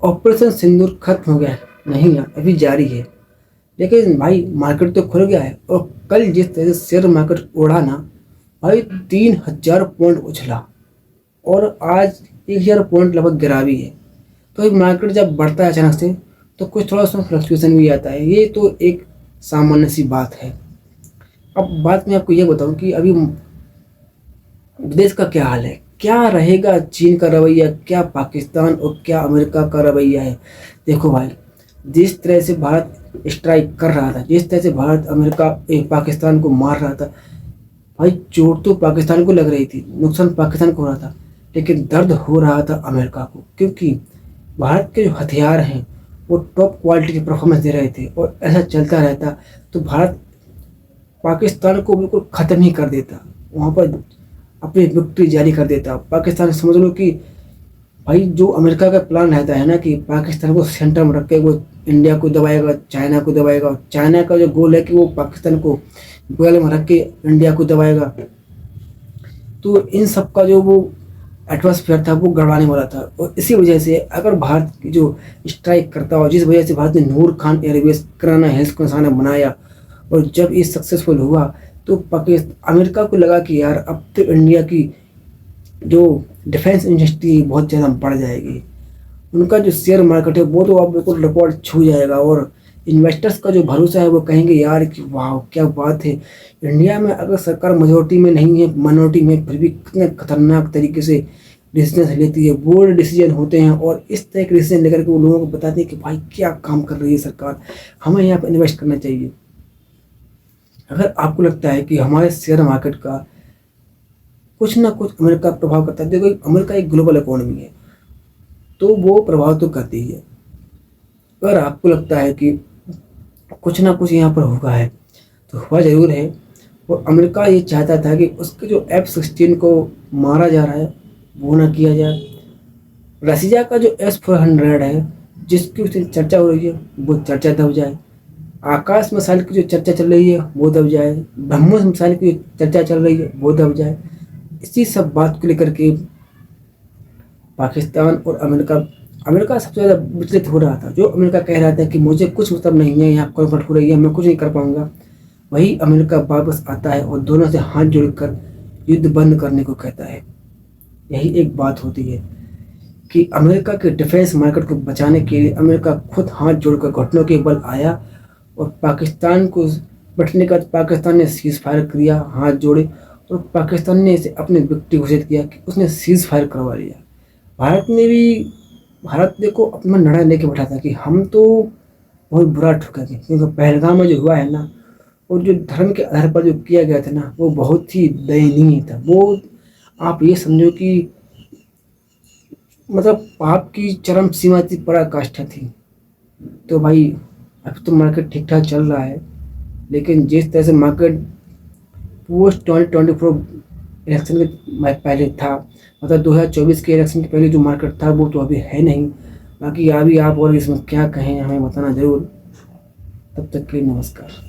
Operation सिंदूर खत्म हो गया है? नहीं यार, अभी जारी है। लेकिन भाई मार्केट तो खुल गया है, और कल जिस तरह से शेयर मार्केट उड़ा ना भाई, 3,000 पॉइंट उछला, और आज 1,000 पॉइंट लगभग गिरा भी है। तो ये मार्केट जब बढ़ता है अचानक से, तो कुछ थोड़ा सा फ्लक्चुएशन भी आता है, ये तो एक सामान्य सी बात है। अब बात मैं आपको ये बताऊं कि अभी विदेश का क्या हाल है, क्या रहेगा चीन का रवैया, क्या पाकिस्तान और क्या अमेरिका का रवैया है। देखो भाई, जिस तरह से भारत स्ट्राइक कर रहा था, जिस तरह से भारत अमेरिका पाकिस्तान को मार रहा था, भाई चोट तो पाकिस्तान को लग रही थी, नुकसान पाकिस्तान को हो रहा था, लेकिन दर्द हो रहा था अमेरिका को, क्योंकि भारत के जो हथियार हैं वो टॉप क्वालिटी की परफॉर्मेंस दे रहे थे, और ऐसा चलता रहता तो भारत पाकिस्तान को बिल्कुल ख़त्म ही कर देता, वहाँ पर अपनी विक्ट्री जारी कर देता। पाकिस्तान समझ लो कि भाई जो अमेरिका का प्लान रहता है ना कि पाकिस्तान को सेंटर में रख के वो इंडिया को दबाएगा, चाइना को दबाएगा, और चाइना का जो गोल है कि वो पाकिस्तान को बगल में रख के इंडिया को दबाएगा, तो इन सब का जो वो एटमॉस्फेयर था वो गड़बड़ाने वाला था। और इसी वजह से अगर भारत की जो स्ट्राइक करता हो, जिस वजह से भारत ने नूर खान एयरवेज कराना हेल्थ को निशाना बनाया, और जब ये सक्सेसफुल हुआ तो पाकिस्तान अमेरिका को लगा कि यार अब तो इंडिया की जो डिफेंस इंडस्ट्री बहुत ज़्यादा बढ़ जाएगी, उनका जो शेयर मार्केट है वो तो अब बिल्कुल रिकॉर्ड छू जाएगा, और इन्वेस्टर्स का जो भरोसा है वो कहेंगे यार कि वाह क्या बात है, इंडिया में अगर सरकार मेजोरिटी में नहीं है, माइनॉरिटी में, फिर भी कितने खतरनाक तरीके से डिसीजन लेती है, बोल्ड डिसीजन होते हैं, और इस तरह के डिसीजन लेकर के वो लोगों को बताते हैं कि भाई क्या काम कर रही है सरकार, हमें यहाँ पर इन्वेस्ट करना चाहिए। अगर आपको लगता है कि हमारे शेयर मार्केट का कुछ ना कुछ अमेरिका प्रभाव करता है, देखो अमेरिका एक ग्लोबल इकोनॉमी है, तो वो प्रभाव तो करती ही है। अगर आपको लगता है कि कुछ ना कुछ यहाँ पर हुआ है, तो हुआ ज़रूर है। और अमेरिका ये चाहता था कि उसके जो F-16 को मारा जा रहा है वो ना किया जाए, रसिया का जो S-400 है जिसकी उसकी चर्चा हो रही है वो चर्चा दब जाए, आकाश मिसाइल की जो चर्चा चल रही है वो दब जाए, ब्रह्मोस मिसाइल की जो चर्चा चल रही है वो दब जाए। इसी सब बात को लेकर के पाकिस्तान और अमेरिका अमेरिका सबसे ज़्यादा विचलित हो रहा था। जो अमेरिका कह रहा था कि मुझे कुछ मतलब नहीं है, यहाँ कॉन्फ्लिक्ट हो रही है, मैं कुछ नहीं कर पाऊंगा, वही अमेरिका वापस आता है और दोनों से हाथ जोड़कर युद्ध बंद करने को कहता है। यही एक बात होती है कि अमेरिका के डिफेंस मार्केट को बचाने के लिए अमेरिका खुद हाथ जोड़कर घुटनों के बल आया, और पाकिस्तान को बैठने का पाकिस्तान ने सीज़ फायर किया, हाथ जोड़े, और पाकिस्तान ने इसे अपनी विक्ट्री घोषित किया कि उसने सीज़ फायर करवा लिया। भारत ने भी भारत देखो अपना निर्णय लेके बैठा था कि हम तो बहुत बुरा ठुकेंगे, क्योंकि पहलगाम में जो हुआ है ना, और जो धर्म के आधार पर जो किया गया था ना वो बहुत ही दयनीय था। वो आप ये समझो कि मतलब पाप की चरम सीमा थी, पराकाष्ठा थी। तो भाई अब तो मार्केट ठीक ठाक चल रहा है, लेकिन जिस तरह से मार्केट पोस्ट 2024 इलेक्शन के पहले था, मतलब 2024 के इलेक्शन के पहले जो मार्केट था वो तो अभी है नहीं। बाकी अभी आप और इसमें क्या कहें हमें बताना ज़रूर। तब तक के लिए नमस्कार।